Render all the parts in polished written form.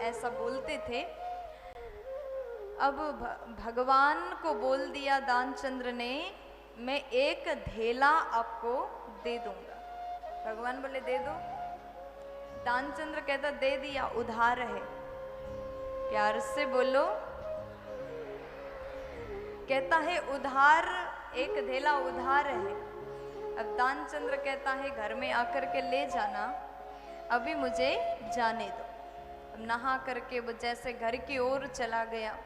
ऐसा बोलते थे। अब भगवान को बोल दिया दानचंद्र ने, मैं एक धेला आपको दे दूंगा। भगवान बोले दे दो। दानचंद्र कहता दे दिया, उधार है। प्यार से बोलो। कहता है उधार, एक धेला उधार है। अब दानचंद्र कहता है घर में आकर के ले जाना, अभी मुझे जाने दो। अब नहा करके वो जैसे घर की ओर चला गया।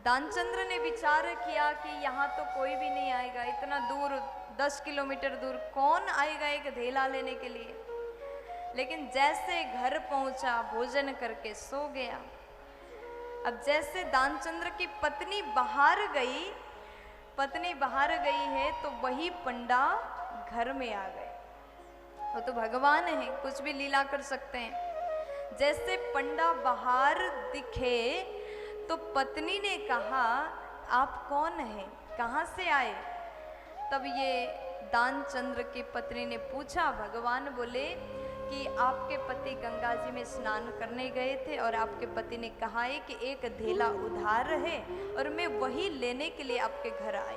दानचंद्र ने विचार किया कि यहाँ तो कोई भी नहीं आएगा, इतना दूर 10 किलोमीटर दूर कौन आएगा एक धेला लेने के लिए। लेकिन जैसे घर पहुंचा, भोजन करके सो गया। अब जैसे दानचंद्र की पत्नी बाहर गई है तो वही पंडा घर में आ गए। वो तो भगवान है, कुछ भी लीला कर सकते हैं। जैसे पंडा बाहर दिखे तो पत्नी ने कहा आप कौन हैं, कहाँ से आए। तब ये दानचंद्र की पत्नी ने पूछा। भगवान बोले कि आपके पति गंगा जी में स्नान करने गए थे और आपके पति ने कहा है कि एक धेला उधार है और मैं वही लेने के लिए आपके घर आई।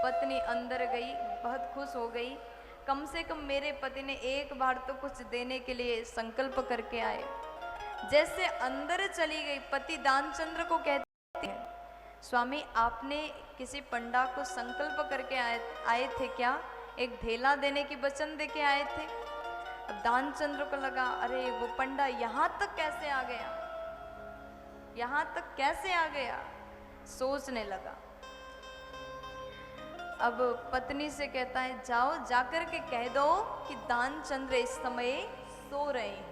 पत्नी अंदर गई, बहुत खुश हो गई। कम से कम मेरे पति ने एक बार तो कुछ देने के लिए संकल्प करके आए। जैसे अंदर चली गई, पति दानचंद्र को कहते हैं स्वामी आपने किसी पंडा को संकल्प करके आए थे क्या, एक धेला देने की वचन दे के आए थे। अब दानचंद्र को लगा अरे वो पंडा यहाँ तक कैसे आ गया, यहाँ तक कैसे आ गया, सोचने लगा। अब पत्नी से कहता है जाओ जाकर के कह दो कि दानचंद्र इस समय सो रहे हैं।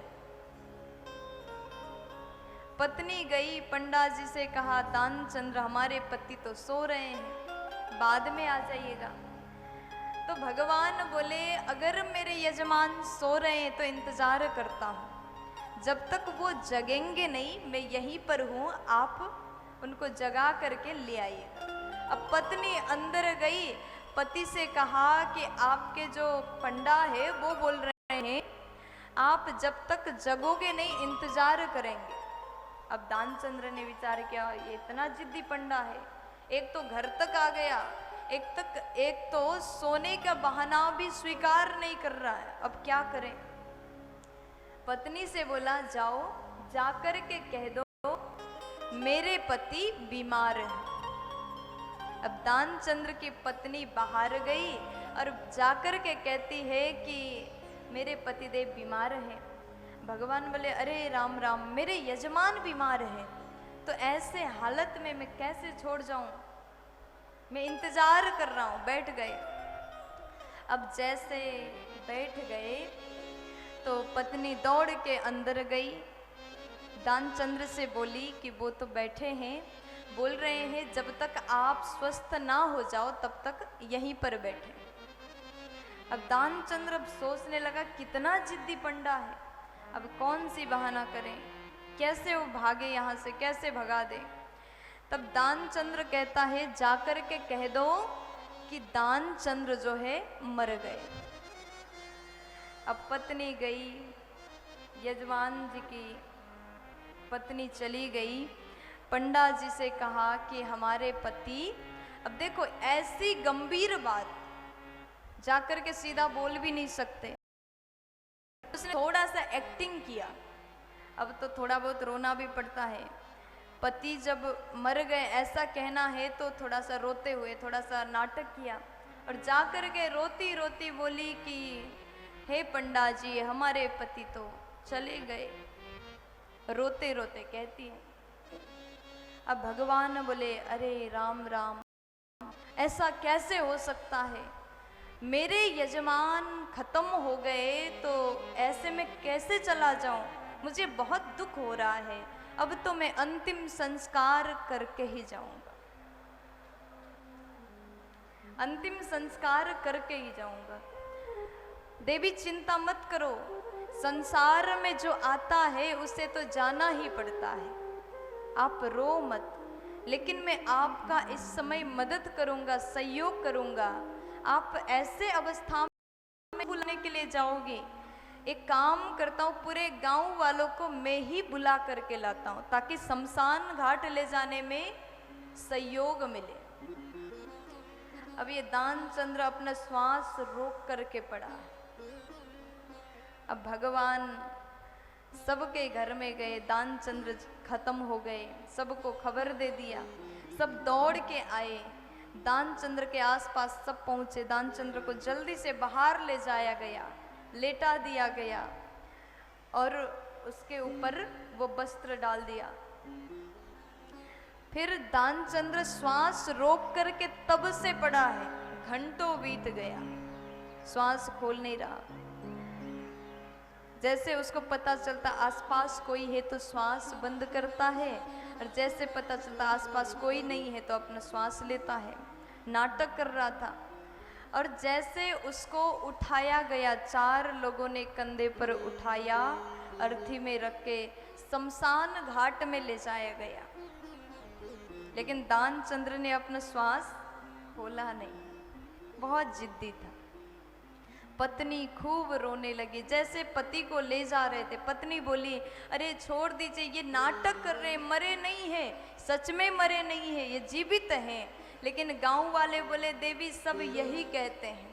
पत्नी गई, पंडा जी से कहा दानचंद्र हमारे पति तो सो रहे हैं, बाद में आ जाइएगा। तो भगवान बोले अगर मेरे यजमान सो रहे हैं तो इंतजार करता हूँ, जब तक वो जगेंगे नहीं मैं यहीं पर हूँ, आप उनको जगा करके ले आइएगा। अब पत्नी अंदर गई, पति से कहा कि आपके जो पंडा है वो बोल रहे हैं आप जब तक जगोगे नहीं इंतजार करेंगे। अब दानचंद्र ने विचार किया ये इतना जिद्दी पंडा है, एक तो घर तक आ गया, एक तो सोने का बहाना भी स्वीकार नहीं कर रहा है, अब क्या करें। पत्नी से बोला जाओ जाकर के कह दो मेरे पति बीमार हैं। अब दानचंद्र की पत्नी बाहर गई और जाकर के कहती है कि मेरे पतिदेव बीमार हैं। भगवान बोले अरे राम राम, मेरे यजमान बीमार हैं, तो ऐसे हालत में मैं कैसे छोड़ जाऊं, मैं इंतजार कर रहा हूं। बैठ गए। अब जैसे बैठ गए तो पत्नी दौड़ के अंदर गई, दानचंद्र से बोली कि वो तो बैठे हैं, बोल रहे हैं जब तक आप स्वस्थ ना हो जाओ तब तक यहीं पर बैठे। अब दानचंद्र अब सोचने लगा कितना जिद्दी पंडा है, अब कौन सी बहाना करें, कैसे वो भागे यहाँ से, कैसे भगा दे। तब दानचंद्र कहता है जाकर के कह दो कि दानचंद्र जो है मर गए। अब पत्नी गई, यजमान जी की पत्नी चली गई, पंडा जी से कहा कि हमारे पति, अब देखो ऐसी गंभीर बात जाकर के सीधा बोल भी नहीं सकते, उसने थोड़ा सा एक्टिंग किया। अब तो थोड़ा बहुत रोना भी पड़ता है, पति जब मर गए ऐसा कहना है तो थोड़ा सा रोते हुए थोड़ा सा नाटक किया और जाकर के रोती रोती बोली कि हे पंडा जी हमारे पति तो चले गए, रोते रोते कहती है। अब भगवान बोले अरे राम राम, ऐसा कैसे हो सकता है, मेरे यजमान खत्म हो गए तो ऐसे में कैसे चला जाऊं, मुझे बहुत दुख हो रहा है, अब तो मैं अंतिम संस्कार करके ही जाऊंगा, अंतिम संस्कार करके ही जाऊंगा। देवी चिंता मत करो, संसार में जो आता है उसे तो जाना ही पड़ता है, आप रो मत, लेकिन मैं आपका इस समय मदद करूंगा, सहयोग करूंगा। आप ऐसे अवस्था में भूलने के लिए जाओगे, एक काम करता हूँ, पूरे गांव वालों को मैं ही बुला करके लाता हूँ ताकि शमशान घाट ले जाने में सहयोग मिले। अब ये दानचंद्र अपना श्वास रोक करके पड़ा। अब भगवान सबके घर में गए, दानचंद्र खत्म हो गए, सबको खबर दे दिया, सब दौड़ के आए, दानचंद्र के आसपास सब पहुंचे। दानचंद्र को जल्दी से बाहर ले जाया गया, लेटा दिया गया और उसके ऊपर वो वस्त्र डाल दिया। फिर दानचंद्र श्वास रोक करके तब से पड़ा है, घंटों बीत गया, श्वास खोल नहीं रहा। जैसे उसको पता चलता आसपास कोई है तो श्वास बंद करता है, और जैसे पता चलता आसपास कोई नहीं है तो अपना श्वास लेता है। नाटक कर रहा था। और जैसे उसको उठाया गया, 4 लोगों ने कंधे पर उठाया, अर्थी में रख के शमशान घाट में ले जाया गया। लेकिन दानचंद्र ने अपना श्वास खोला नहीं, बहुत जिद्दी था। पत्नी खूब रोने लगी। जैसे पति को ले जा रहे थे, पत्नी बोली, अरे छोड़ दीजिए, ये नाटक कर रहे हैं, मरे नहीं है, सच में मरे नहीं है, ये जीवित हैं। लेकिन गांव वाले बोले, देवी सब यही कहते हैं,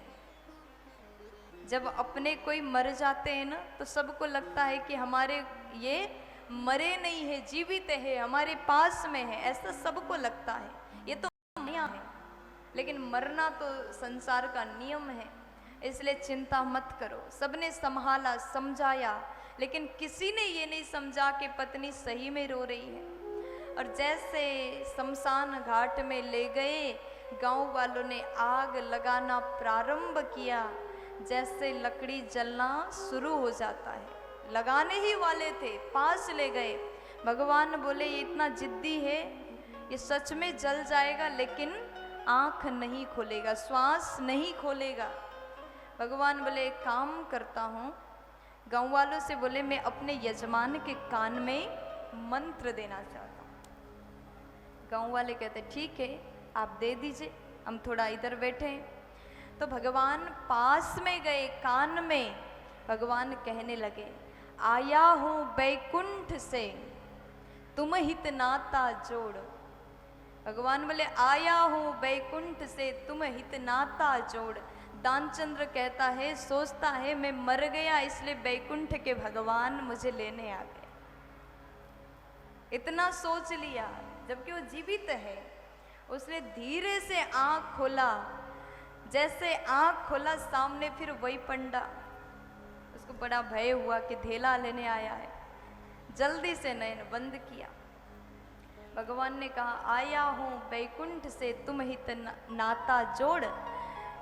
जब अपने कोई मर जाते हैं ना तो सबको लगता है कि हमारे ये मरे नहीं है, जीवित है, हमारे पास में है, ऐसा सबको लगता है। ये तो माया है, लेकिन मरना तो संसार का नियम है, इसलिए चिंता मत करो। सबने संभाला, समझाया, लेकिन किसी ने ये नहीं समझा कि पत्नी सही में रो रही है। और जैसे शमशान घाट में ले गए, गांव वालों ने आग लगाना प्रारंभ किया। जैसे लकड़ी जलना शुरू हो जाता है, लगाने ही वाले थे, पास ले गए। भगवान बोले, ये इतना जिद्दी है, ये सच में जल जाएगा, लेकिन आंख नहीं खोलेगा, श्वास नहीं खोलेगा। भगवान बोले, एक काम करता हूँ, गांव वालों से बोले, मैं अपने यजमान के कान में मंत्र देना चाहता हूँ। गांव वाले कहते, ठीक है, आप दे दीजिए, हम थोड़ा इधर बैठे हैं। तो भगवान पास में गए, कान में भगवान कहने लगे, आया हूँ बैकुंठ से, तुम हित नाता जोड़। भगवान बोले, आया हूँ बैकुंठ से, तुम हित नाता जोड़। दानचंद्र कहता है, सोचता है मैं मर गया, इसलिए बैकुंठ के भगवान मुझे लेने आ गए। इतना सोच लिया, जबकि वो जीवित है। उसने धीरे से आंख खोला। जैसे आंख खोला, सामने फिर वही पंडा। उसको बड़ा भय हुआ कि धेला लेने आया है। जल्दी से नयन बंद किया। भगवान ने कहा, आया हूँ बैकुंठ से, तुम हित नाता जोड़।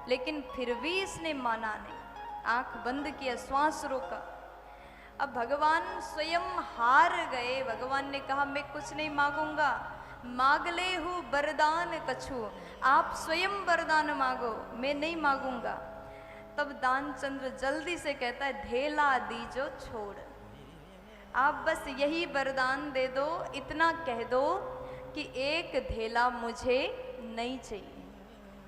लेकिन फिर भी इसने माना नहीं, आंख बंद किया, श्वास रोका। अब भगवान स्वयं हार गए। भगवान ने कहा, मैं कुछ नहीं मांगूंगा, मांग ले हूँ वरदान कछु, आप स्वयं वरदान मांगो, मैं नहीं मांगूंगा। तब दानचंद्र जल्दी से कहता है, धेला दीजो छोड़, आप बस यही वरदान दे दो, इतना कह दो कि एक धेला मुझे नहीं चाहिए,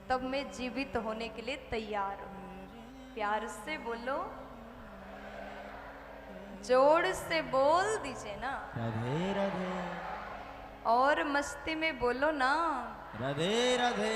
तब मैं जीवित होने के लिए तैयार हूं। प्यार से बोलो, जोर से बोल दीजिए ना, राधे राधे। और मस्ती में बोलो ना, राधे राधे।